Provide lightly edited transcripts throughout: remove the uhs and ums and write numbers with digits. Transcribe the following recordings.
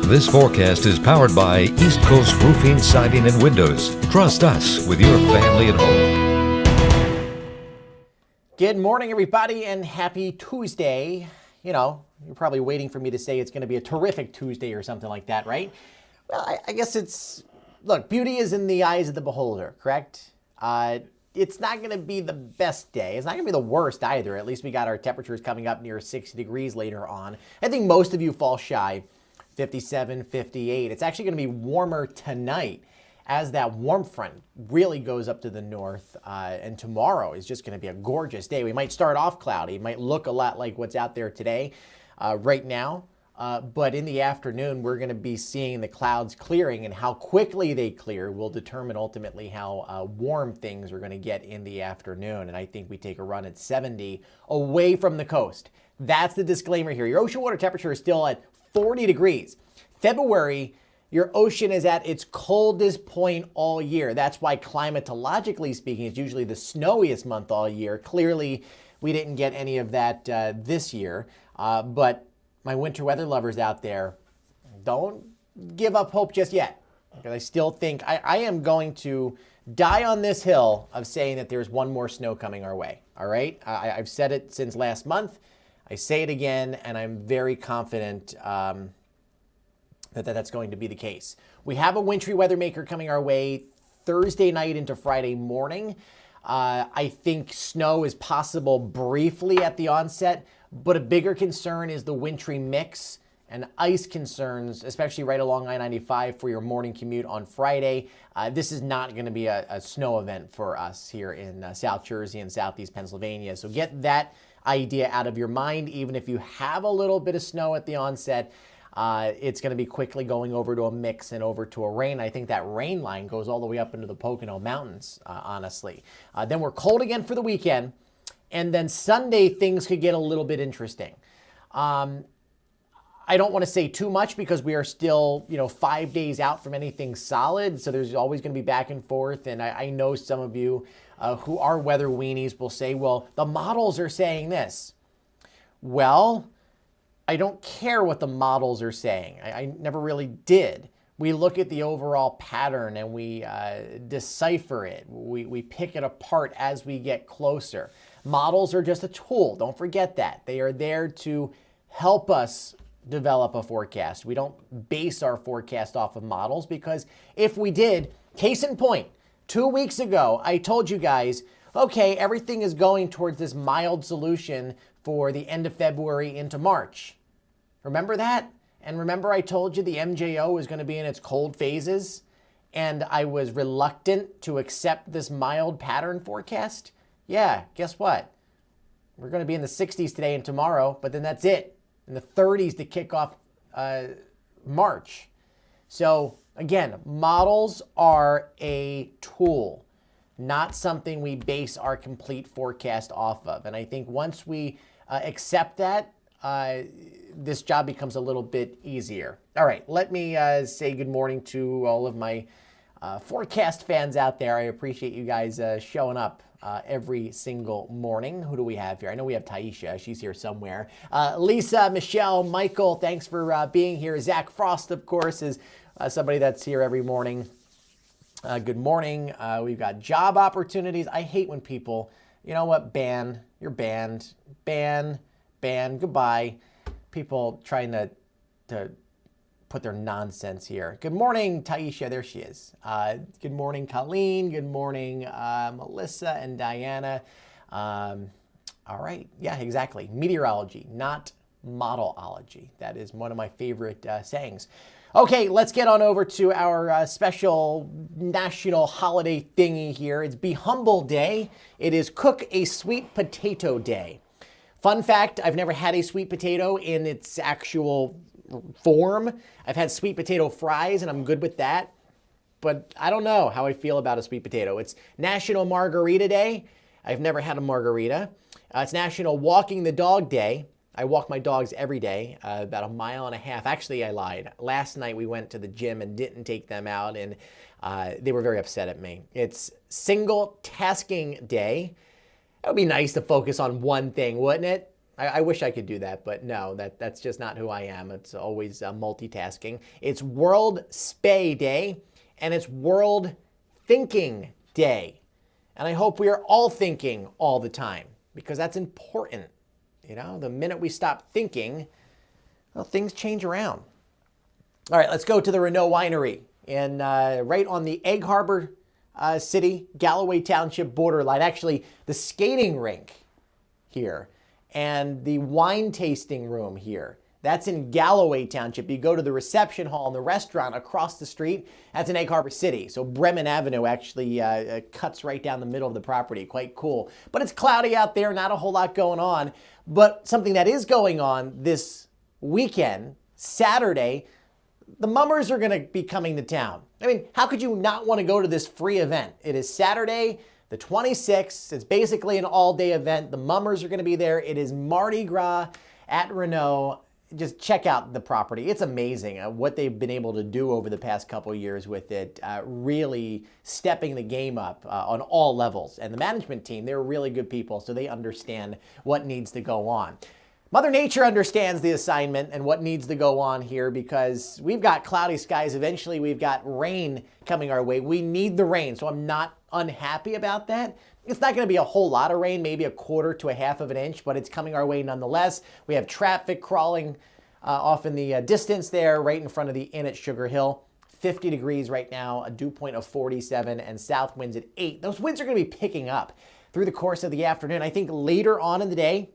This forecast is powered by East Coast Roofing, Siding, and Windows. Trust us with your family at home. Good morning, everybody, and happy Tuesday. You know, you're probably waiting for me to say it's going to be a terrific Tuesday or something like that, right? Well, I guess it's, look, beauty is in the eyes of the beholder, correct? It's not going to be the best day. It's not going to be the worst either. At least we got our temperatures coming up near 60 degrees later on. I think most of you fall shy. 57, 58. It's actually going to be warmer tonight as that warm front really goes up to the north. And tomorrow is just going to be a gorgeous day. We might start off cloudy. It might look a lot like what's out there today right now. But in the afternoon, we're going to be seeing the clouds clearing, and how quickly they clear will determine ultimately how warm things are going to get in the afternoon. And I think we take a run at 70 away from the coast. That's the disclaimer here. Your ocean water temperature is still at 40 degrees. February, your ocean is at its coldest point all year. That's why climatologically speaking, it's usually the snowiest month all year. Clearly, we didn't get any of that this year. But my winter weather lovers out there, don't give up hope just yet. Because I still think I am going to die on this hill of saying that there's one more snow coming our way. All right? I've said it since last month. I say it again, and I'm very confident that's going to be the case. We have a wintry weather maker coming our way Thursday night into Friday morning. I think snow is possible briefly at the onset, but a bigger concern is the wintry mix and ice concerns, especially right along I-95 for your morning commute on Friday. This is not going to be a snow event for us here in South Jersey and Southeast Pennsylvania. So get that idea out of your mind. Even if you have a little bit of snow at the onset, it's going to be quickly going over to a mix and over to a rain. I think that rain line goes all the way up into the Pocono Mountains, honestly. Then we're cold again for the weekend. And then Sunday, things could get a little bit interesting. I don't want to say too much because we are still, 5 days out from anything solid. So there's always going to be back and forth. And I know some of you who are weather weenies will say, well, the models are saying this. Well, I don't care what the models are saying. I never really did. We look at the overall pattern and we decipher it. We pick it apart as we get closer. Models are just a tool. Don't forget that. They are there to help us develop a forecast. We don't base our forecast off of models, because if we did, case in point, 2 weeks ago, I told you guys, okay, everything is going towards this mild solution for the end of February into March. Remember that? And remember I told you the MJO was going to be in its cold phases, and I was reluctant to accept this mild pattern forecast? Yeah, guess what? We're going to be in the 60s today and tomorrow, but then that's it. In the 30s to kick off March. So again, models are a tool, not something we base our complete forecast off of. And I think once we accept that, this job becomes a little bit easier. All right, let me say good morning to all of my forecast fans out there. I appreciate you guys showing up every single morning. Who do we have here? I know we have Taisha. She's here somewhere. Lisa, Michelle, Michael, thanks for being here. Zach Frost, of course, is somebody that's here every morning. Good morning. We've got job opportunities. I hate when people, you know what, you're banned, ban, goodbye. People trying to put their nonsense here. Good morning, Taisha. There she is. Good morning, Colleen. Good morning, Melissa and Diana. All right. Yeah, exactly. Meteorology, not modelology. That is one of my favorite sayings. Okay, let's get on over to our special national holiday thingy here. It's Be Humble Day. It is Cook a Sweet Potato Day. Fun fact, I've never had a sweet potato in its actual form. I've had sweet potato fries, and I'm good with that. But I don't know how I feel about a sweet potato. It's National Margarita Day. I've never had a margarita. It's National Walking the Dog Day. I walk my dogs every day, about 1.5 miles. Actually, I lied. Last night we went to the gym and didn't take them out, and they were very upset at me. It's Single Tasking Day. It would be nice to focus on one thing, wouldn't it? I wish I could do that, but no, that's just not who I am. It's always multitasking. It's World Spay Day, and it's World Thinking Day. And I hope we are all thinking all the time, because that's important. You know, the minute we stop thinking, well, things change around. All right, let's go to the Renault Winery, and right on the Egg Harbor City, Galloway Township borderline. Actually, the skating rink here and the wine tasting room here. That's in Galloway Township. You go to the reception hall and the restaurant across the street. That's in Egg Harbor City. So Bremen Avenue actually cuts right down the middle of the property. Quite cool. But it's cloudy out there, not a whole lot going on. But something that is going on this weekend, Saturday, the Mummers are going to be coming to town. I mean, how could you not want to go to this free event? It is Saturday, the 26th. It's basically an all-day event. The Mummers are going to be there. It is Mardi Gras at Renault. Just check out the property. It's amazing what they've been able to do over the past couple of years with it, really stepping the game up on all levels. And the management team, they're really good people, so they understand what needs to go on. Mother Nature understands the assignment and what needs to go on here, because we've got cloudy skies. Eventually, we've got rain coming our way. We need the rain, so I'm not unhappy about that. It's not going to be a whole lot of rain, maybe a quarter to a half of an inch, but it's coming our way nonetheless. We have traffic crawling off in the distance there, right in front of the inn at Sugar Hill. 50 degrees right now, a dew point of 47, and south winds at 8. Those winds are going to be picking up through the course of the afternoon. I think later on in the day,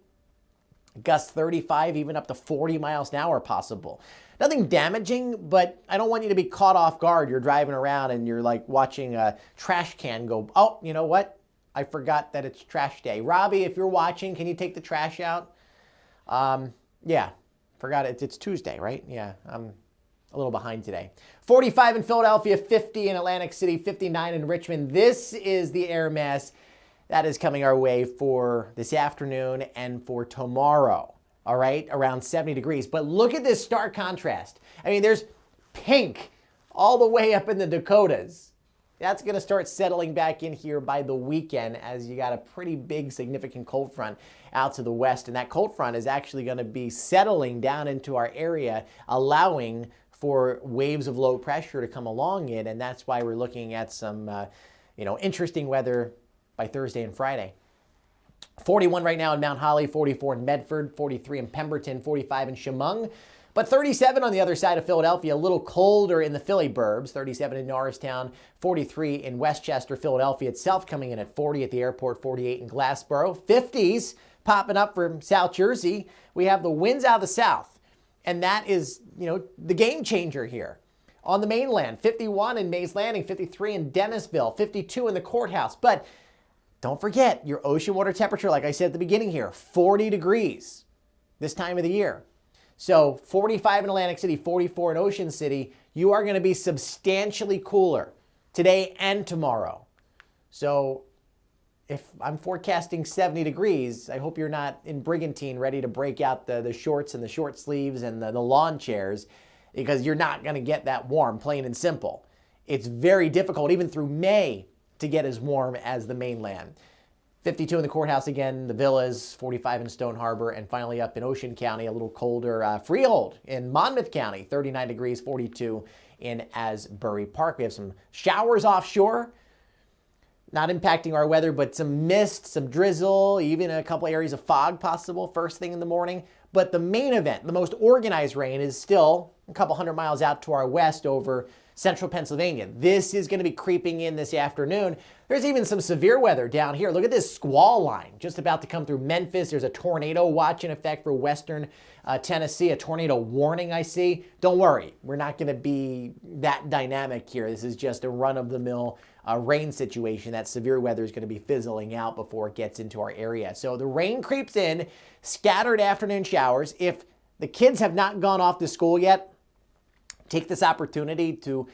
gusts 35, even up to 40 miles an hour possible. Nothing damaging, but I don't want you to be caught off guard. You're driving around and you're like watching a trash can go, oh, you know what? I forgot that it's trash day. Robbie, if you're watching, can you take the trash out? Yeah, forgot it. It's Tuesday, right? Yeah, I'm a little behind today. 45 in Philadelphia, 50 in Atlantic City, 59 in Richmond. This is the air mass that is coming our way for this afternoon and for tomorrow, all right, around 70 degrees. But look at this stark contrast. I mean, there's pink all the way up in the Dakotas. That's going to start settling back in here by the weekend, as you got a pretty big, significant cold front out to the west. And that cold front is actually going to be settling down into our area, allowing for waves of low pressure to come along it. And that's why we're looking at some, interesting weather by Thursday and Friday. 41 right now in Mount Holly, 44 in Medford, 43 in Pemberton, 45 in Chemung. But 37 on the other side of Philadelphia, a little colder in the Philly burbs, 37 in Norristown, 43 in Westchester, Philadelphia itself coming in at 40 at the airport, 48 in Glassboro, 50s popping up from South Jersey. We have the winds out of the south, and that is, the game changer here. On the mainland, 51 in Mays Landing, 53 in Dennisville, 52 in the courthouse. But don't forget your ocean water temperature, like I said at the beginning here, 40 degrees this time of the year. So 45 in Atlantic City, 44 in Ocean City. You are going to be substantially cooler today and tomorrow. So if I'm forecasting 70 degrees, I hope you're not in Brigantine ready to break out the shorts and the short sleeves and the lawn chairs, because you're not going to get that warm, plain and simple. It's very difficult, even through May, to get as warm as the mainland. 52 in the courthouse again, the villas, 45 in Stone Harbor, and finally up in Ocean County, a little colder. Freehold in Monmouth County, 39 degrees, 42 in Asbury Park. We have some showers offshore, not impacting our weather, but some mist, some drizzle, even a couple areas of fog possible first thing in the morning. But the main event, the most organized rain, is still a couple hundred miles out to our west over central Pennsylvania. This is going to be creeping in this afternoon. There's even some severe weather down here. Look at this squall line just about to come through Memphis. There's a tornado watch in effect for western Tennessee, a tornado warning I see. Don't worry, we're not going to be that dynamic here. This is just a run-of-the-mill rain situation. That severe weather is going to be fizzling out before it gets into our area. So the rain creeps in, scattered afternoon showers. If the kids have not gone off to school yet, take this opportunity to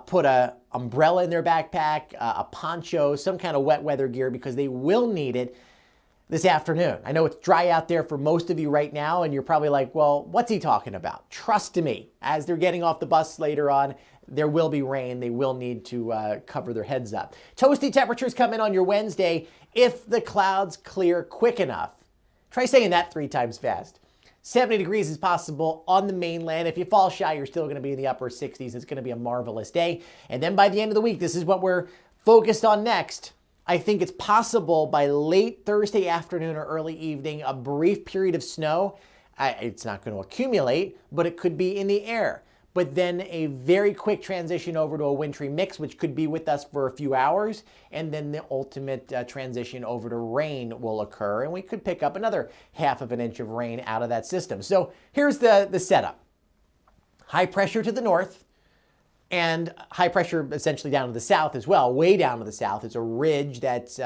put an umbrella in their backpack, a poncho, some kind of wet weather gear, because they will need it this afternoon. I know it's dry out there for most of you right now, and you're probably like, well, what's he talking about? Trust me, as they're getting off the bus later on, there will be rain. They will need to cover their heads up. Toasty temperatures come in on your Wednesday if the clouds clear quick enough. Try saying that 3 times fast. 70 degrees is possible on the mainland. If you fall shy, you're still going to be in the upper 60s. It's going to be a marvelous day. And then by the end of the week, this is what we're focused on next. I think it's possible by late Thursday afternoon or early evening, a brief period of snow. It's not going to accumulate, but it could be in the air. But then a very quick transition over to a wintry mix, which could be with us for a few hours. And then the ultimate transition over to rain will occur. And we could pick up another ½ of an inch of rain out of that system. So here's the setup. High pressure to the north and high pressure essentially down to the south as well, way down to the south. It's a ridge that's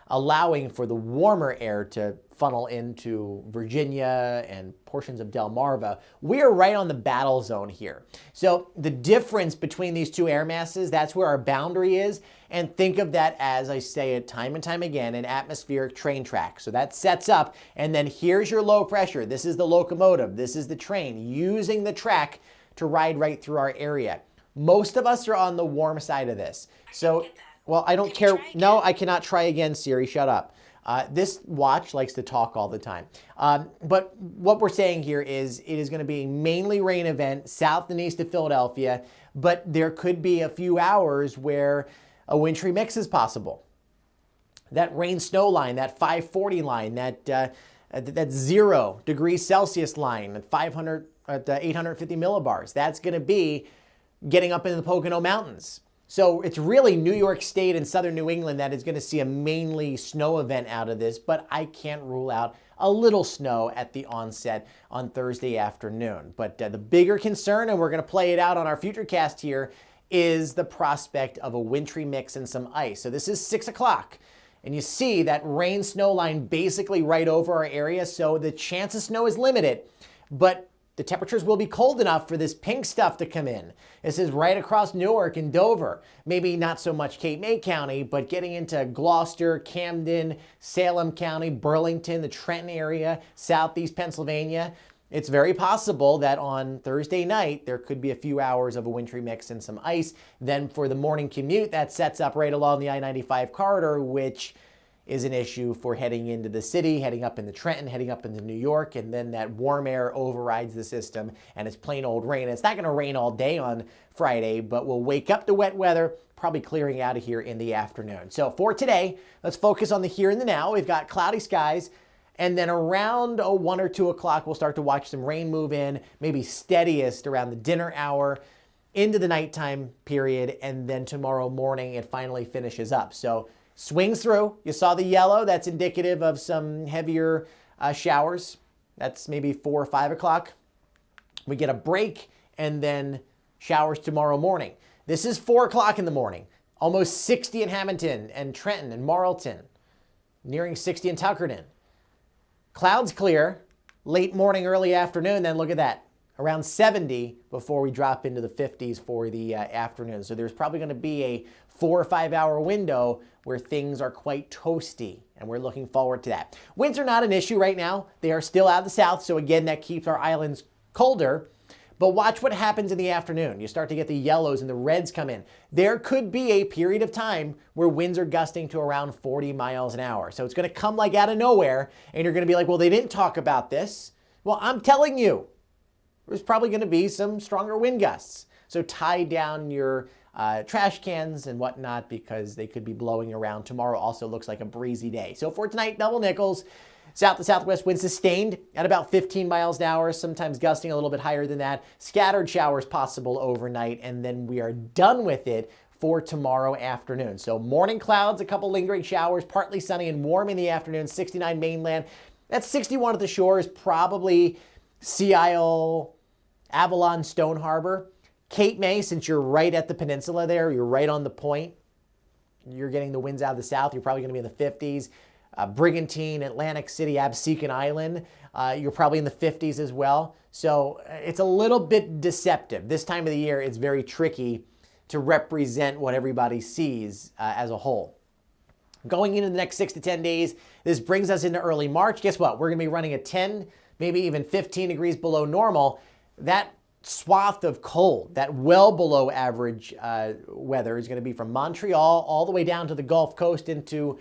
allowing for the warmer air to funnel into Virginia and portions of Delmarva. We are right on the battle zone here. So the difference between these two air masses, that's where our boundary is. And think of that as, I say it time and time again, an atmospheric train track. So that sets up, and then here's your low pressure. This is the locomotive. This is the train using the track to ride right through our area. Most of us are on the warm side of this. So, well, I don't care. No, I cannot try again, Siri. Shut up. This watch likes to talk all the time. But what we're saying here is it is going to be a mainly rain event south and east of Philadelphia, but there could be a few hours where a wintry mix is possible. That rain-snow line, that 540 line, that 0 degrees Celsius line at 850 millibars, that's going to be getting up into the Pocono Mountains. So it's really New York State and southern New England that is going to see a mainly snow event out of this, but I can't rule out a little snow at the onset on Thursday afternoon. But the bigger concern, and we're going to play it out on our Futurecast here, is the prospect of a wintry mix and some ice. So this is 6 o'clock, and you see that rain-snow line basically right over our area, so the chance of snow is limited, but the temperatures will be cold enough for this pink stuff to come in. This is right across Newark and Dover. Maybe not so much Cape May County, but getting into Gloucester, Camden, Salem County, Burlington, the Trenton area, southeast Pennsylvania. It's very possible that on Thursday night, there could be a few hours of a wintry mix and some ice. Then for the morning commute, that sets up right along the I-95 corridor, which is an issue for heading into the city, heading up into Trenton, heading up into New York, and then that warm air overrides the system, and it's plain old rain. It's not going to rain all day on Friday, but we'll wake up to wet weather, probably clearing out of here in the afternoon. So for today, let's focus on the here and the now. We've got cloudy skies, and then around 1 or 2 o'clock, we'll start to watch some rain move in, maybe steadiest around the dinner hour, into the nighttime period, and then tomorrow morning it finally finishes up. So swings through. You saw the yellow. That's indicative of some heavier showers. That's maybe 4 or 5 o'clock. We get a break and then showers tomorrow morning. This is 4 o'clock in the morning. Almost 60 in Hamilton and Trenton and Marlton. Nearing 60 in Tuckerton. Clouds clear. Late morning, early afternoon. Then look at that. Around 70 before we drop into the 50s for the afternoon. So there's probably going to be a 4 or 5 hour window where things are quite toasty, and we're looking forward to that. Winds are not an issue right now. They are still out of the south, so again, that keeps our islands colder. But watch what happens in the afternoon. You start to get the yellows and the reds come in. There could be a period of time where winds are gusting to around 40 miles an hour. So it's going to come like out of nowhere, and you're going to be like, well, they didn't talk about this. Well, I'm telling you, there's probably going to be some stronger wind gusts. So tie down your trash cans and whatnot, because they could be blowing around. Tomorrow also looks like a breezy day. So for tonight, double nickels. South to southwest winds sustained at about 15 miles an hour, sometimes gusting a little bit higher than that. Scattered showers possible overnight, and then we are done with it for tomorrow afternoon. So morning clouds, a couple lingering showers, partly sunny and warm in the afternoon, 69 mainland. That's 61 at the shores, probably Sea Isle, Avalon, Stone Harbor. Cape May, since you're right at the peninsula there, you're right on the point, you're getting the winds out of the south, you're probably going to be in the 50s. Brigantine, Atlantic City, Absecon Island, you're probably in the 50s as well. So it's a little bit deceptive. This time of the year, it's very tricky to represent what everybody sees as a whole. Going into the next 6 to 10 days, this brings us into early March. Guess what? We're going to be running at 10, maybe even 15 degrees below normal. That swath of cold, that well below average weather is going to be from Montreal all the way down to the Gulf Coast into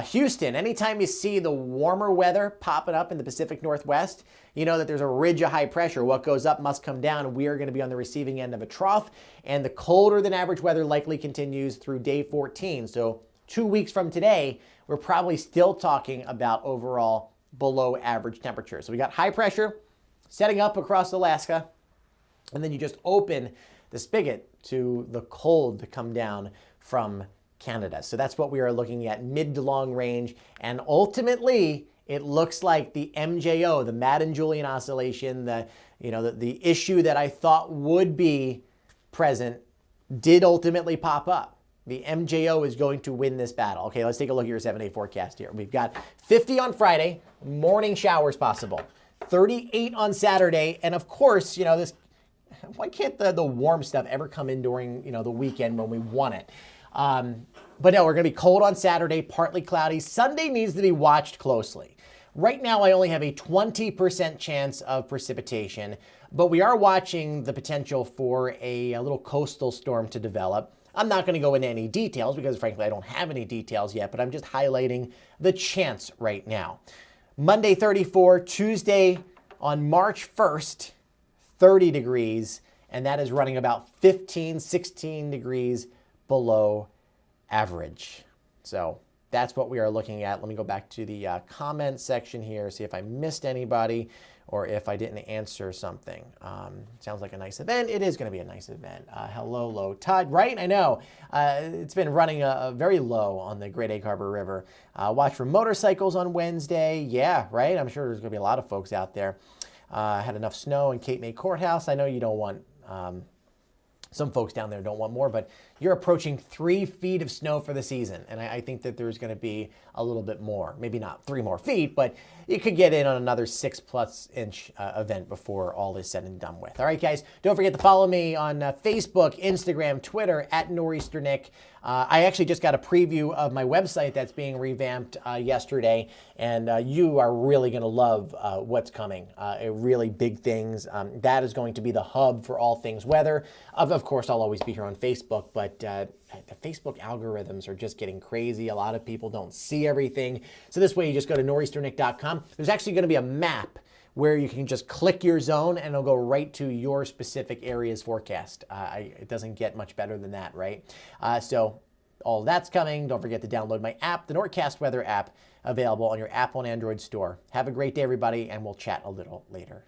Houston, anytime you see the warmer weather popping up in the Pacific Northwest, you know that there's a ridge of high pressure. What goes up must come down. We are going to be on the receiving end of a trough, and the colder than average weather likely continues through day 14. So 2 weeks from today, we're probably still talking about overall below average temperatures. So we got high pressure setting up across Alaska, and then you just open the spigot to the cold to come down from Canada. So that's what we are looking at, mid to long range. And ultimately, it looks like the MJO, the Madden-Julian oscillation, the issue that I thought would be present did ultimately pop up. The MJO is going to win this battle. Okay, let's take a look at your 7-day forecast here. We've got 50 on Friday, morning showers possible. 38 on Saturday, and of course, this. Why can't the warm stuff ever come in during the weekend when we want it? But no, we're going to be cold on Saturday, partly cloudy. Sunday needs to be watched closely. Right now, I only have a 20% chance of precipitation, but we are watching the potential for a little coastal storm to develop. I'm not going to go into any details because, frankly, I don't have any details yet, but I'm just highlighting the chance right now. Monday, 34, Tuesday on March 1st, 30 degrees, and that is running about 15, 16 degrees below average. So that's what we are looking at. Let me go back to the comment section here, see if I missed anybody or if I didn't answer something. Sounds like a nice event. It is going to be a nice event. Hello, low tide, right? I know. It's been running very low on the Great Egg Harbor River. Watch for motorcycles on Wednesday. Yeah, right? I'm sure there's going to be a lot of folks out there. Had enough snow in Cape May Courthouse. I know you don't want, some folks down there don't want more, but you're approaching 3 feet of snow for the season. And I think that there's going to be a little bit more, maybe not 3 more feet, but you could get in on another 6+ inch event before all is said and done with. All right, guys, don't forget to follow me on Facebook, Instagram, Twitter, @Nor'easternick. I actually just got a preview of my website that's being revamped yesterday, and you are really going to love what's coming. Really big things. That is going to be the hub for all things weather. Of course, I'll always be here on Facebook, but the Facebook algorithms are just getting crazy. A lot of people don't see everything. So this way, you just go to nor'easternick.com. There's actually going to be a map where you can just click your zone and it'll go right to your specific area's forecast. It doesn't get much better than that, right? So all that's coming. Don't forget to download my app, the Nor'cast Weather app, available on your Apple and Android store. Have a great day, everybody, and we'll chat a little later.